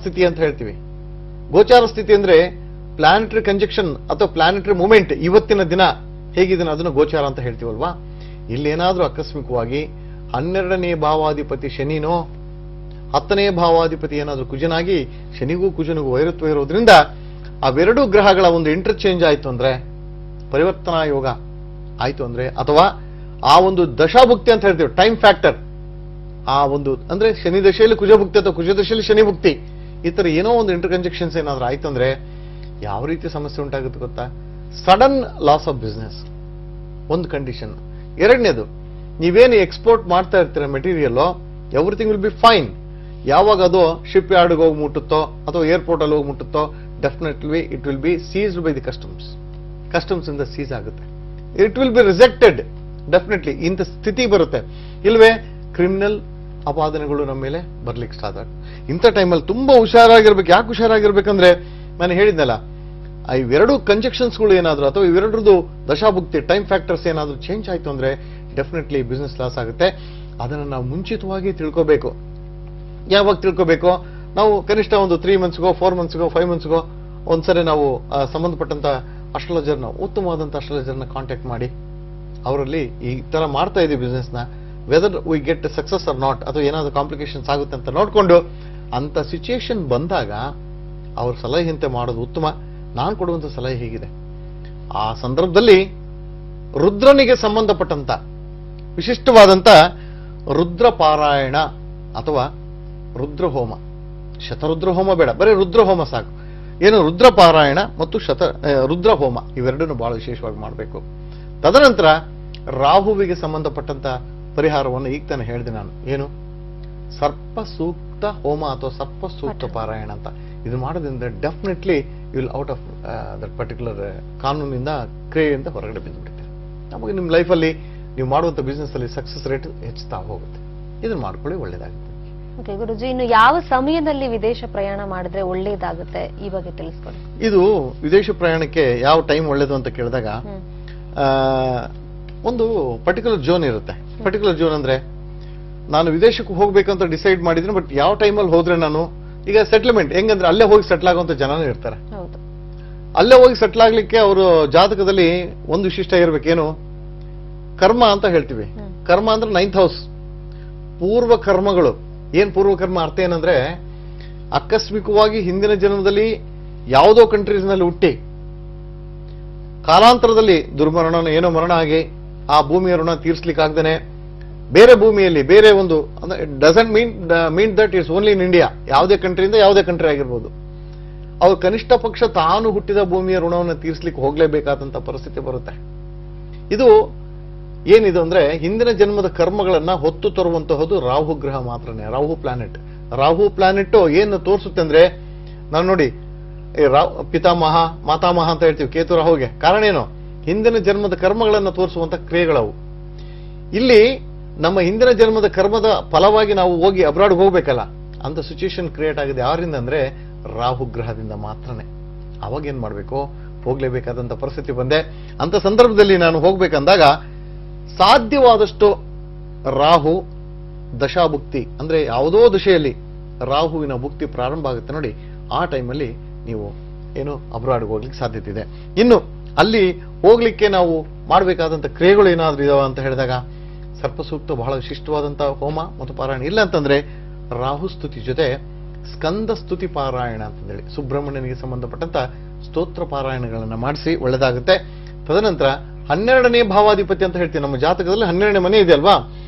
ಸ್ಥಿತಿ ಅಂತ ಹೇಳ್ತೀವಿ. ಗೋಚಾರ ಸ್ಥಿತಿ ಅಂದ್ರೆ ಪ್ಲಾನೆಟರಿ ಕಂಜಕ್ಷನ್ ಅಥವಾ ಪ್ಲಾನೆಟರಿ ಮೂವ್ಮೆಂಟ್, ಇವತ್ತಿನ ದಿನ ಹೇಗಿದೆ ಅದನ್ನು ಗೋಚಾರ ಅಂತ ಹೇಳ್ತೀವಲ್ವಾ. ಇಲ್ಲೇನಾದ್ರೂ ಆಕಸ್ಮಿಕವಾಗಿ 12ನೇ ಭಾವಾಧಿಪತಿ ಶನಿನೋ 10ನೇ ಭಾವಾಧಿಪತಿ ಏನಾದ್ರೂ ಕುಜನಾಗಿ, ಶನಿಗೂ ಕುಜನಿಗೂ ವೈರತ್ವ ಇರೋದ್ರಿಂದ ಅವೆರಡೂ ಗ್ರಹಗಳ ಒಂದು ಇಂಟರ್ಚೇಂಜ್ ಆಯ್ತು ಅಂದ್ರೆ, ಪರಿವರ್ತನಾ ಯೋಗ ಆಯ್ತು ಅಂದ್ರೆ, ಅಥವಾ ಆ ಒಂದು ದಶಾಭುಕ್ತಿ ಅಂತ ಹೇಳ್ತೀವಿ, ಟೈಮ್ ಫ್ಯಾಕ್ಟರ್, ಆ ಒಂದು ಅಂದ್ರೆ ಶನಿ ದಶೆಯಲ್ಲಿ ಕುಜಭುಕ್ತಿ ಅಥವಾ ಕುಜ ದಶೆಯಲ್ಲಿ ಶನಿ ಭುಕ್ತಿ, ಈ ತರ ಏನೋ ಒಂದು ಇಂಟರ್ ಕಂಜಕ್ಷನ್ಸ್ ಏನಾದ್ರೂ ಆಯ್ತು ಅಂದ್ರೆ ಯಾವ ರೀತಿ ಸಮಸ್ಯೆ ಉಂಟಾಗುತ್ತೆ ಗೊತ್ತಾ? ಸಡನ್ ಲಾಸ್ ಆಫ್ ಬಿಸ್ನೆಸ್ ಒಂದು ಕಂಡೀಷನ್. ಎರಡನೇದು, ನೀವೇನು ಎಕ್ಸ್ಪೋರ್ಟ್ ಮಾಡ್ತಾ ಇರ್ತೀರ material, everything will be fine. ಯಾವಾಗ ಅದು ಶಿಪ್ ಯಾರ್ಡ್ಗೆ ಹೋಗಿ ಮುಟ್ಟುತ್ತೋ ಅಥವಾ ಏರ್ಪೋರ್ಟ್ ಅಲ್ಲಿ ಹೋಗಿ ಮುಟ್ಟುತ್ತೋ, definitely it will be seized by the customs ಇಂದ ಸೀಸ್ ಆಗುತ್ತೆ. It will be rejected, definitely ಇಂಥ ಸ್ಥಿತಿ ಬರುತ್ತೆ. ಇಲ್ವೇ ಕ್ರಿಮಿನಲ್ ಅಪಾದನೆಗಳು ನಮ್ಮ ಮೇಲೆ ಬರ್ಲಿಕ್ಕೆ ಸ್ಟಾರ್ಟ್ ಆಗುತ್ತೆ. ಇಂಥ ಟೈಮಲ್ಲಿ ತುಂಬಾ ಹುಷಾರಾಗಿರ್ಬೇಕು. ಯಾಕೆ ಹುಷಾರಾಗಿರ್ಬೇಕಂದ್ರೆ, ನಾನು ಹೇಳಿದ್ನಲ್ಲ, ಇವೆರಡು ಕಂಜಕ್ಷನ್ಸ್ಗಳು ಏನಾದ್ರು ಅಥವಾ ಇವೆರಡರದು ದಶಾಭುಕ್ತಿ ಟೈಮ್ ಫ್ಯಾಕ್ಟರ್ಸ್ ಏನಾದ್ರು ಚೇಂಜ್ ಆಯ್ತು ಅಂದ್ರೆ ಡೆಫಿನೆಟ್ಲಿ ಬಿಸ್ನೆಸ್ ಲಾಸ್ ಆಗುತ್ತೆ. ಅದನ್ನು ನಾವು ಮುಂಚಿತವಾಗಿ ತಿಳ್ಕೋಬೇಕು. ಯಾವಾಗ ತಿಳ್ಕೋಬೇಕು? ನಾವು ಕನಿಷ್ಠ ಒಂದು 3 ಮಂತ್ಸ್ಗೋ 4 ಮಂತ್ಸ್ಗೋ 5 ಮಂತ್ಸ್ಗೋ ಒಂದ್ಸರಿ ನಾವು ಸಂಬಂಧಪಟ್ಟಂತ ಅಸ್ಟ್ರಾಲಜರ್ನ, ಉತ್ತಮವಾದಂತ ಅಸ್ಟ್ರಾಲಜರ್ನ ಕಾಂಟ್ಯಾಕ್ಟ್ ಮಾಡಿ ಅವರಲ್ಲಿ ಈ ತರ ಮಾಡ್ತಾ ಇದೀವಿ ಬಿಸ್ನೆಸ್ನ, whether we get success or not, ಅಥವಾ ಏನಾದ್ರು ಕಾಂಪ್ಲಿಕೇಶನ್ಸ್ ಆಗುತ್ತೆ ಅಂತ ನೋಡ್ಕೊಂಡು ಅಂತ ಸಿಚುಯೇಷನ್ ಬಂದಾಗ ಅವ್ರ ಸಲಹೆಯಂತೆ ಮಾಡೋದು ಉತ್ತಮ. ನಾನು ಕೊಡುವಂತ ಸಲಹೆ ಹೀಗಿದೆ. ಆ ಸಂದರ್ಭದಲ್ಲಿ ರುದ್ರನಿಗೆ ಸಂಬಂಧಪಟ್ಟಂತ ವಿಶಿಷ್ಟವಾದಂತ ರುದ್ರ ಪಾರಾಯಣ ಅಥವಾ ರುದ್ರಹೋಮ, ಶತರುದ್ರ ಹೋಮ ಬೇಡ, ಬರೀ ರುದ್ರಹೋಮ ಸಾಕು. ಏನು ರುದ್ರ ಪಾರಾಯಣ ಮತ್ತು ರುದ್ರಹೋಮ ಇವೆರಡನ್ನು ಬಹಳ ವಿಶೇಷವಾಗಿ ಮಾಡಬೇಕು. ತದನಂತರ ರಾಹುವಿಗೆ ಸಂಬಂಧಪಟ್ಟಂತ ಪರಿಹಾರವನ್ನು ಈಗ ತಾನೇ ಹೇಳಿದೆ ನಾನು. ಏನು? ಸರ್ಪ ಸೂಕ್ತ ಹೋಮ ಅಥವಾ ಸರ್ಪ ಸೂಕ್ತ ಪಾರಾಯಣ ಅಂತ. ಇದು ಮಾಡೋದ್ರಿಂದ definitely you will out of that particular ಕಾನೂನಿಂದ, ಕ್ರಿಯೆಯಿಂದ ಹೊರಗಡೆ ಬಿದ್ದುಬಿಡುತ್ತೆ. ನಮಗೆ ನಿಮ್ಮ ಲೈಫಲ್ಲಿ ನೀವು ಮಾಡುವಂತ ಬಿಸ್ನೆಸ್ ಅಲ್ಲಿ ಸಕ್ಸಸ್ ರೇಟ್ ಹೆಚ್ಚುತ್ತಾ ಹೋಗುತ್ತೆ. ಇದನ್ನು ಮಾಡ್ಕೊಳ್ಳಿ, ಒಳ್ಳೇದಾಗುತ್ತೆ. ಓಕೆ ಗುರುಜಿ, ಇನ್ನು ಯಾವ ಸಮಯದಲ್ಲಿ ವಿದೇಶ ಪ್ರಯಾಣ ಮಾಡಿದ್ರೆ ಒಳ್ಳೇದಾಗುತ್ತೆ ಈ ಬಗ್ಗೆ ತಿಳಿಸ್ಕೊಡಿ. ಇದು ವಿದೇಶ ಪ್ರಯಾಣಕ್ಕೆ ಯಾವ ಟೈಮ್ ಒಳ್ಳೇದು ಅಂತ ಕೇಳಿದಾಗ ಒಂದು ಪರ್ಟಿಕ್ಯುಲರ್ ಝೋನ್ ಇರುತ್ತೆ. ಪರ್ಟಿಕ್ಯುಲರ್ ಝೋನ್ ಅಂದ್ರೆ ನಾನು ವಿದೇಶಕ್ಕೆ ಹೋಗ್ಬೇಕಂತ ಡಿಸೈಡ್ ಮಾಡಿದ್ರೆ, ಬಟ್ ಯಾವ ಟೈಮಲ್ಲಿ ಹೋದ್ರೆ ನಾನು ಈಗ ಸೆಟ್ಲ್ಮೆಂಟ್ ಹೆಂಗಂದ್ರೆ ಅಲ್ಲೇ ಹೋಗಿ ಸೆಟ್ಲ್ ಆಗುವಂತ ಜನನೂ ಇರ್ತಾರೆ. ಅಲ್ಲೇ ಹೋಗಿ ಸೆಟ್ಲ್ ಆಗ್ಲಿಕ್ಕೆ ಅವರು ಜಾತಕದಲ್ಲಿ ಒಂದು ವಿಶಿಷ್ಟ ಇರ್ಬೇಕೇನು? ಕರ್ಮ ಅಂತ ಹೇಳ್ತೀವಿ. ಕರ್ಮ ಅಂದ್ರೆ 9th ಹೌಸ್, ಪೂರ್ವ ಕರ್ಮಗಳು. ಏನ್ ಪೂರ್ವ ಕರ್ಮ ಅರ್ಥ ಏನಂದ್ರೆ, ಆಕಸ್ಮಿಕವಾಗಿ ಹಿಂದಿನ ಜನ್ಮದಲ್ಲಿ ಯಾವುದೋ ಕಂಟ್ರೀಸ್ ನಲ್ಲಿ ಹುಟ್ಟಿ ಕಾಲಾಂತರದಲ್ಲಿ ದುರ್ಮರಣ ಏನೋ ಮರಣ ಆಗಿ ಆ ಭೂಮಿಯ ಋಣ ತೀರ್ಸ್ಲಿಕ್ಕಾಗ್ದೇನೆ ಬೇರೆ ಭೂಮಿಯಲ್ಲಿ ಬೇರೆ ಒಂದು, doesn't mean that it's only in India, ಯಾವುದೇ ಕಂಟ್ರಿಯಿಂದ ಯಾವುದೇ ಕಂಟ್ರಿ ಆಗಿರ್ಬೋದು, ಅವ್ರು ಕನಿಷ್ಠ ಪಕ್ಷ ತಾನು ಹುಟ್ಟಿದ ಭೂಮಿಯ ಋಣವನ್ನು ತೀರ್ಸ್ಲಿಕ್ಕೆ ಹೋಗ್ಲೇಬೇಕಾದಂತ ಪರಿಸ್ಥಿತಿ ಬರುತ್ತೆ. ಇದು ಏನಿದು ಅಂದ್ರೆ ಹಿಂದಿನ ಜನ್ಮದ ಕರ್ಮಗಳನ್ನ ಹೊತ್ತು ತರುವಂತಹದ್ದು ರಾಹು ಗ್ರಹ ಮಾತ್ರನೇ, ರಾಹು ಪ್ಲಾನೆಟ್. ರಾಹು ಪ್ಲಾನೆಟ್ ಏನು ತೋರಿಸುತ್ತೆ ಅಂದ್ರೆ, ನಾನು ನೋಡಿ ಪಿತಾಮಹ ಮಾತಾಮಹ ಅಂತ ಹೇಳ್ತೀವಿ ಕೇತು ರಾಹುಗೆ. ಕಾರಣ ಏನು? ಹಿಂದಿನ ಜನ್ಮದ ಕರ್ಮಗಳನ್ನ ತೋರಿಸುವಂತ ಕ್ರಿಯೆಗಳವು. ಇಲ್ಲಿ ನಮ್ಮ ಹಿಂದಿನ ಜನ್ಮದ ಕರ್ಮದ ಫಲವಾಗಿ ನಾವು ಹೋಗಿ ಅಬ್ರಾಡ್ಗೆ ಹೋಗ್ಬೇಕಲ್ಲ, ಅಂತ ಸಿಚುಯೇಷನ್ ಕ್ರಿಯೇಟ್ ಆಗಿದೆ. ಯಾರಿಂದ ಅಂದ್ರೆ ರಾಹು ಗ್ರಹದಿಂದ ಮಾತ್ರನೇ. ಅವಾಗ ಏನ್ ಮಾಡ್ಬೇಕು? ಹೋಗ್ಲೇಬೇಕಾದಂತ ಪರಿಸ್ಥಿತಿ ಬಂದೆ. ಅಂತ ಸಂದರ್ಭದಲ್ಲಿ ನಾನು ಹೋಗ್ಬೇಕಂದಾಗ ಸಾಧ್ಯವಾದಷ್ಟು ರಾಹು ದಶಾಭುಕ್ತಿ ಅಂದ್ರೆ ಯಾವುದೋ ದಿಶೆಯಲ್ಲಿ ರಾಹುವಿನ ಭುಕ್ತಿ ಪ್ರಾರಂಭ ಆಗುತ್ತೆ ನೋಡಿ, ಆ ಟೈಮಲ್ಲಿ ನೀವು ಏನು ಅಬ್ರಾಡ್ಗೆ ಹೋಗ್ಲಿಕ್ಕೆ ಸಾಧ್ಯತೆ ಇದೆ. ಇನ್ನು ಅಲ್ಲಿ ಹೋಗ್ಲಿಕ್ಕೆ ನಾವು ಮಾಡಬೇಕಾದಂತ ಕ್ರಿಯೆಗಳು ಏನಾದ್ರೂ ಇದಾವ ಅಂತ ಹೇಳಿದಾಗ ಸರ್ಪಸೂಕ್ತ ಬಹಳ ವಿಶಿಷ್ಟವಾದಂತಹ ಹೋಮ ಮತ್ತು ಪಾರಾಯಣ. ಇಲ್ಲ ಅಂತಂದ್ರೆ ರಾಹು ಸ್ತುತಿ ಜೊತೆ ಸ್ಕಂದ ಸ್ತುತಿ ಪಾರಾಯಣ ಅಂತಂದೇಳಿ ಸುಬ್ರಹ್ಮಣ್ಯನಿಗೆ ಸಂಬಂಧಪಟ್ಟಂತ ಸ್ತೋತ್ರ ಪಾರಾಯಣಗಳನ್ನ ಮಾಡಿಸಿ ಒಳ್ಳೆದಾಗುತ್ತೆ. ತದನಂತರ 12ನೇ ಭಾವಾಧಿಪತಿ ಅಂತ ಹೇಳ್ತೀವಿ. ನಮ್ಮ ಜಾತಕದಲ್ಲಿ 12ನೇ ಮನೆ ಇದೆ ಅಲ್ವಾ,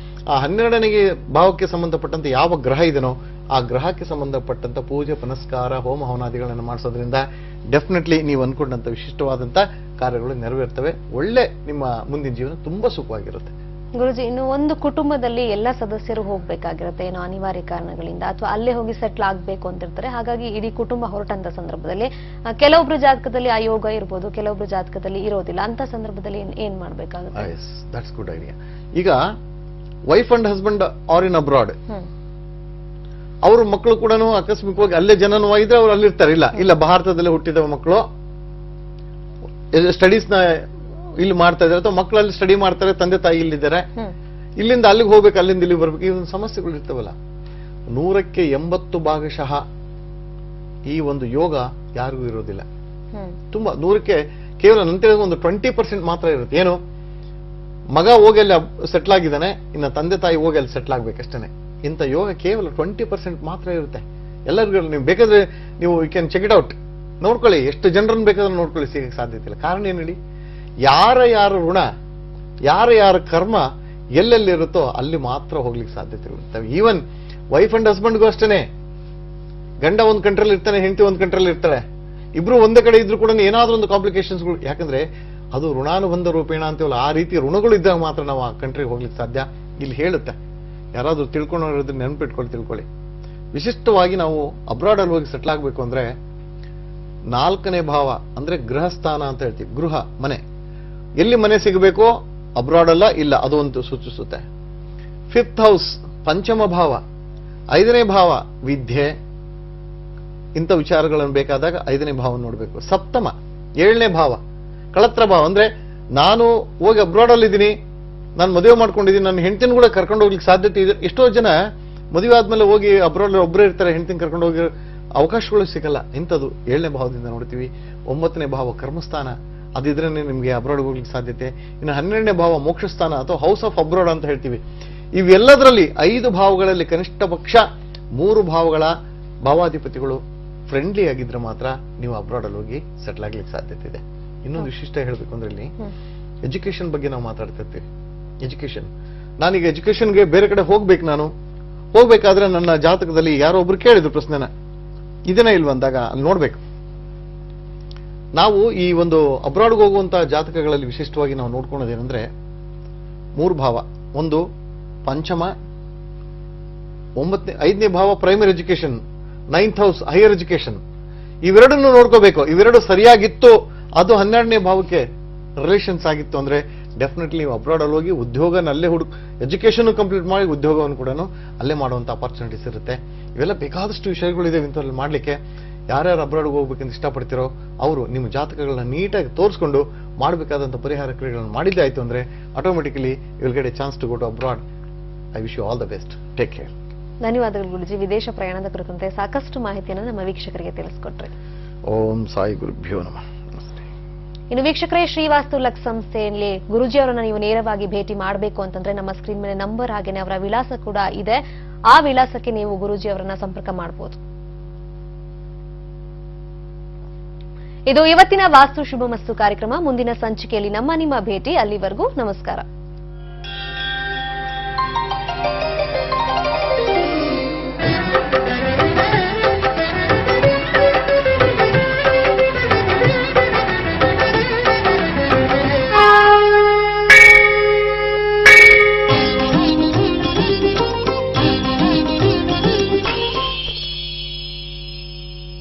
ಆ 12ನೇ ಭಾವಕ್ಕೆ ಸಂಬಂಧಪಟ್ಟಂತೆ ಯಾವ ಗ್ರಹ ಇದೆನೋ ಆ ಗ್ರಹಕ್ಕೆ ಸಂಬಂಧಪಟ್ಟಂತ ಪೂಜೆ ಪುನಸ್ಕಾರ ಹೋಮ ಹವನಾದಿಗಳನ್ನು ಮಾಡಿಸೋದ್ರಿಂದ ಡೆಫಿನೆಟ್ಲಿ ನೀವು ಅನ್ಕೊಂಡಂತ ವಿಶಿಷ್ಟವಾದಂತ ಕಾರ್ಯಗಳು ನೆರವೇರ್ತವೆ. ಒಳ್ಳೆ ನಿಮ್ಮ ಮುಂದಿನ ಜೀವನ ತುಂಬಾ ಸುಖವಾಗಿರುತ್ತೆ. ಗುರುಜಿ, ಇನ್ನು ಒಂದು ಕುಟುಂಬದಲ್ಲಿ ಎಲ್ಲ ಸದಸ್ಯರು ಹೋಗ್ಬೇಕಾಗಿರುತ್ತೆ ಏನೋ ಅನಿವಾರ್ಯ ಕಾರಣಗಳಿಂದ, ಅಥವಾ ಅಲ್ಲೇ ಹೋಗಿ ಸೆಟ್ಲ್ ಆಗ್ಬೇಕು ಅಂತಿರ್ತಾರೆ. ಹಾಗಾಗಿ ಇಡೀ ಕುಟುಂಬ ಹೊರಟಂತ ಸಂದರ್ಭದಲ್ಲಿ ಕೆಲವೊಬ್ರು ಜಾತಕದಲ್ಲಿ ಆ ಯೋಗ ಇರ್ಬೋದು, ಕೆಲವೊಬ್ರು ಜಾತಕದಲ್ಲಿ ಇರೋದಿಲ್ಲ. ಅಂತ ಸಂದರ್ಭದಲ್ಲಿ ಏನ್ ಮಾಡ್ಬೇಕಾಗುತ್ತೆ? That's good idea. ಈಗ wife and husband are in abroad, ಅವ್ರ ಮಕ್ಕಳು ಕೂಡ ಆಕಸ್ಮಿಕವಾಗಿ ಅಲ್ಲೇ ಜನನವಾಗಿದ್ರೆ ಅವ್ರು ಅಲ್ಲಿರ್ತಾರೆ. ಇಲ್ಲ ಭಾರತದಲ್ಲಿ ಹುಟ್ಟಿದ ಮಕ್ಕಳು ಸ್ಟಡೀಸ್ ನ ಇಲ್ಲಿ ಮಾಡ್ತಾ ಇದಾರೆ, ಅಥವಾ ಮಕ್ಕಳಲ್ಲಿ ಸ್ಟಡಿ ಮಾಡ್ತಾರೆ, ತಂದೆ ತಾಯಿ ಇಲ್ಲಿದ್ದಾರೆ, ಇಲ್ಲಿಂದ ಅಲ್ಲಿಗೆ ಹೋಗ್ಬೇಕು, ಅಲ್ಲಿಂದ ಇಲ್ಲಿಗೆ ಬರ್ಬೇಕು, ಈ ಒಂದು ಸಮಸ್ಯೆಗಳು ಇರ್ತವಲ್ಲ. 100ಕ್ಕೆ 80% ಈ ಒಂದು ಯೋಗ ಯಾರಿಗೂ ಇರೋದಿಲ್ಲ. ಹ್ಮ್ ತುಂಬಾ ನೂರಕ್ಕೆ ಕೇವಲ ನಂತರ ಒಂದು 20% ಮಾತ್ರ ಇರುತ್ತೆ. ಏನು, ಮಗ ಹೋಗಿ ಅಲ್ಲಿ ಸೆಟ್ಲ್ ಆಗಿದ್ದಾನೆ, ಇನ್ನು ತಂದೆ ತಾಯಿ ಹೋಗಿ ಅಲ್ಲಿ ಸೆಟ್ಲ್ ಆಗ್ಬೇಕಷ್ಟೇ. ಇಂಥ ಯೋಗ ಕೇವಲ 20% ಮಾತ್ರ ಇರುತ್ತೆ. ಎಲ್ಲರಿಗೂ ನೀವು ಬೇಕಾದ್ರೆ ನೀವು you can check it out, ನೋಡ್ಕೊಳ್ಳಿ, ಎಷ್ಟು ಜನರನ್ನು ಬೇಕಾದ್ರೆ ನೋಡ್ಕೊಳ್ಳಿ, ಸಿಗಕ್ಕೆ ಸಾಧ್ಯತೆ ಇಲ್ಲ. ಕಾರಣ ಏನು ಹೇಳಿ, ಯಾರ ಋಣ, ಯಾರ ಕರ್ಮ ಎಲ್ಲೆಲ್ಲಿರುತ್ತೋ ಅಲ್ಲಿ ಮಾತ್ರ ಹೋಗ್ಲಿಕ್ಕೆ ಸಾಧ್ಯತೆ ಇರ್ತವೆ. ಈವನ್ ವೈಫ್ ಅಂಡ್ ಹಸ್ಬೆಂಡ್ಗೂ ಅಷ್ಟೇನೆ, ಗಂಡ ಒಂದು ಕಂಟ್ರಿಯಲ್ಲಿ ಇರ್ತಾನೆ, ಹೆಂಡತಿ ಒಂದು ಕಂಟ್ರಿಯಲ್ಲಿ ಇರ್ತಾಳೆ, ಇಬ್ರು ಒಂದೇ ಕಡೆ ಇದ್ರು ಕೂಡ ಏನಾದ್ರೂ ಒಂದು ಕಾಂಪ್ಲಿಕೇಶನ್ಸ್ಗಳು, ಯಾಕಂದ್ರೆ ಅದು ಋಣಾನುಬಂಧ ರೂಪೇಣ ಅಂತೀವಲ್ಲ, ಆ ರೀತಿ ಋಣಗಳು ಇದ್ದಾಗ ಮಾತ್ರ ನಾವು ಆ ಕಂಟ್ರಿಗೆ ಹೋಗ್ಲಿಕ್ಕೆ ಸಾಧ್ಯ. ಇಲ್ಲಿ ಹೇಳುತ್ತೆ, ಯಾರಾದ್ರೂ ತಿಳ್ಕೊಂಡ್ರೆ ನೆನಪಿಟ್ಕೊಳ್ಳಿ, ತಿಳ್ಕೊಳ್ಳಿ. ವಿಶಿಷ್ಟವಾಗಿ ನಾವು ಅಬ್ರಾಡ್ ಅಲ್ಲಿ ಹೋಗಿ ಸೆಟ್ಲ್ ಆಗ್ಬೇಕು ಅಂದ್ರೆ 4ನೇ ಭಾವ ಅಂದ್ರೆ ಗೃಹಸ್ಥಾನ ಅಂತ ಹೇಳ್ತೀವಿ. ಗೃಹ, ಮನೆ, ಎಲ್ಲಿ ಮನೆ ಸಿಗಬೇಕೋ ಅಬ್ರಾಡ್ ಅಲ್ಲ, ಇಲ್ಲ, ಅದು ಒಂದು ಸೂಚಿಸುತ್ತೆ. 5th ಹೌಸ್ ಪಂಚಮ ಭಾವ, 5ನೇ ಭಾವ ವಿದ್ಯೆ, ಇಂಥ ವಿಚಾರಗಳನ್ನು ಬೇಕಾದಾಗ 5ನೇ ಭಾವ ನೋಡಬೇಕು. ಸಪ್ತಮ 7ನೇ ಭಾವ ಕಳತ್ರ ಭಾವ, ಅಂದ್ರೆ ನಾನು ಹೋಗಿ ಅಬ್ರಾಡ್ ಅಲ್ಲಿ ಇದ್ದೀನಿ, ನಾನು ಮದುವೆ ಮಾಡ್ಕೊಂಡಿದ್ದೀನಿ, ನನ್ನ ಹೆಂಡತಿನ ಕೂಡ ಕರ್ಕೊಂಡು ಹೋಗ್ಲಿಕ್ಕೆ ಸಾಧ್ಯತೆ ಇದೆ. ಎಷ್ಟೋ ಜನ ಮದುವೆ ಆದ್ಮೇಲೆ ಹೋಗಿ ಅಬ್ರಾಡ್ ಒಬ್ಬರೇ ಇರ್ತಾರೆ, ಹೆಂಡತಿನ ಕರ್ಕೊಂಡು ಹೋಗಿ ಅವಕಾಶಗಳು ಸಿಗಲ್ಲ. ಇಂಥದ್ದು 7ನೇ ಭಾವದಿಂದ ನೋಡ್ತೀವಿ. 9ನೇ ಭಾವ ಕರ್ಮಸ್ಥಾನ, ಅದಿದ್ರೆ ನಿಮಗೆ ಅಬ್ರಾಡ್ ಹೋಗ್ಲಿಕ್ಕೆ ಸಾಧ್ಯತೆ. ಇನ್ನು 12ನೇ ಭಾವ ಮೋಕ್ಷಸ್ಥಾನ ಅಥವಾ ಹೌಸ್ ಆಫ್ ಅಬ್ರಾಡ್ ಅಂತ ಹೇಳ್ತೀವಿ. ಇವೆಲ್ಲದರಲ್ಲಿ 5 ಭಾವಗಳಲ್ಲಿ ಕನಿಷ್ಠ ಪಕ್ಷ 3 ಭಾವಗಳ ಭಾವಾಧಿಪತಿಗಳು ಫ್ರೆಂಡ್ಲಿ ಆಗಿದ್ರೆ ಮಾತ್ರ ನೀವು ಅಬ್ರಾಡ್ ಅಲ್ಲಿ ಹೋಗಿ ಸೆಟ್ಲ್ ಆಗ್ಲಿಕ್ಕೆ ಸಾಧ್ಯತೆ ಇದೆ. ಇನ್ನೊಂದು ವಿಶಿಷ್ಟ ಹೇಳ್ಬೇಕು ಅಂದ್ರೆ ಇಲ್ಲಿ ಎಜುಕೇಶನ್ ಬಗ್ಗೆ ನಾವು ಮಾತಾಡ್ತಾ ಇರ್ತೀವಿ. ಎಜುಕೇಶನ್, ನಾನೀಗ ಎಜುಕೇಶನ್ಗೆ ಬೇರೆ ಕಡೆ ಹೋಗ್ಬೇಕು, ನಾನು ಹೋಗ್ಬೇಕಾದ್ರೆ ನನ್ನ ಜಾತಕದಲ್ಲಿ ಯಾರೋ ಒಬ್ರು ಕೇಳಿದ್ರು ಪ್ರಶ್ನೆನ, ಇದನ್ನೇ ಇಲ್ವ ಅಂದಾಗ ಅಲ್ಲಿ ನೋಡ್ಬೇಕು. ನಾವು ಈ ಒಂದು ಅಬ್ರಾಡ್ಗೆ ಹೋಗುವಂತ ಜಾತಕಗಳಲ್ಲಿ ವಿಶಿಷ್ಟವಾಗಿ ನಾವು ನೋಡ್ಕೊಳ್ಳೋದೇನೆಂದ್ರೆ 3 ಭಾವ. ಒಂದು ಪಂಚಮ, 5ನೇ ಭಾವ primary education, 9th house higher education. ಇವೆರಡನ್ನು ನೋಡ್ಕೋಬೇಕು. ಇವೆರಡು ಸರಿಯಾಗಿತ್ತು, ಅದು 12ನೇ ಭಾವಕ್ಕೆ ರಿಲೇಷನ್ಸ್ ಆಗಿತ್ತು ಅಂದ್ರೆ ಡೆಫಿನೆಟ್ಲಿ ನೀವು ಅಬ್ರಾಡ್ ಅಲ್ಲಿ ಹೋಗಿ ಉದ್ಯೋಗನ ಅಲ್ಲೇ ಎಜುಕೇಶನ್ ಕಂಪ್ಲೀಟ್ ಮಾಡಿ ಉದ್ಯೋಗವನ್ನು ಕೂಡ ಅಲ್ಲೇ ಮಾಡುವಂತ ಅಪರ್ಚುನಿಟೀಸ್ ಇರುತ್ತೆ. ಇವೆಲ್ಲ ಬೇಕಾದಷ್ಟು ವಿಷಯಗಳಿದೆ ಇಂಥಲ್ಲಿ ಮಾಡ್ಲಿಕ್ಕೆ. ಯಾರ್ಯಾರು ಅಬ್ರಾಡ್ಗೆ ಹೋಗ್ಬೇಕಂತ ಇಷ್ಟಪಡ್ತಿರೋ ಅವರು ನಿಮ್ಮ ಜಾತಕಗಳನ್ನ ನೀಟಾಗಿ ತೋರಿಸ್ಕೊಂಡು ಮಾಡಬೇಕಾದಂಥ ಪರಿಹಾರ ಕ್ರಿಯೆಗಳನ್ನು ಮಾಡಿದ್ದೆ ಆಯ್ತು ಅಂದ್ರೆ automatically you will get a chance to go to abroad. I wish you all the best. Take care. ಧನ್ಯವಾದಗಳು ಗುರುಜಿ. ವಿದೇಶ ಪ್ರಯಾಣದ ಕುರಿತಂತೆ ಸಾಕಷ್ಟು ಮಾಹಿತಿಯನ್ನು ನಮ್ಮ ವೀಕ್ಷಕರಿಗೆ ತಿಳಿಸಿಕೊಟ್ರಿ. ಓಂ ಸಾಯಿ ಗುರುಭ್ಯೋ ನಮಃ. ಇನ್ನು ವೀಕ್ಷಕರೇ, ಶ್ರೀವಾಸ್ತು ಲಕ್ಸ್ ಸಂಸ್ಥೆಯಲ್ಲಿ ಗುರುಜಿ ಅವರನ್ನ ನೀವು ನೇರವಾಗಿ ಭೇಟಿ ಮಾಡಬೇಕು ಅಂತಂದ್ರೆ ನಮ್ಮ ಸ್ಕ್ರೀನ್ ಮೇಲೆ ನಂಬರ್ ಹಾಗೇನೆ ಅವರ ವಿಳಾಸ ಕೂಡ ಇದೆ. ಆ ವಿಳಾಸಕ್ಕೆ ನೀವು ಗುರುಜಿ ಅವರನ್ನ ಸಂಪರ್ಕ ಮಾಡಬಹುದು. ಇದು ಇವತ್ತಿನ ವಾಸ್ತು ಶುಭಮಸ್ತು ಕಾರ್ಯಕ್ರಮ. ಮುಂದಿನ ಸಂಚಿಕೆಯಲ್ಲಿ ನಿಮ್ಮ ಭೇಟಿ. ಅಲ್ಲಿವರೆಗೂ ನಮಸ್ಕಾರ.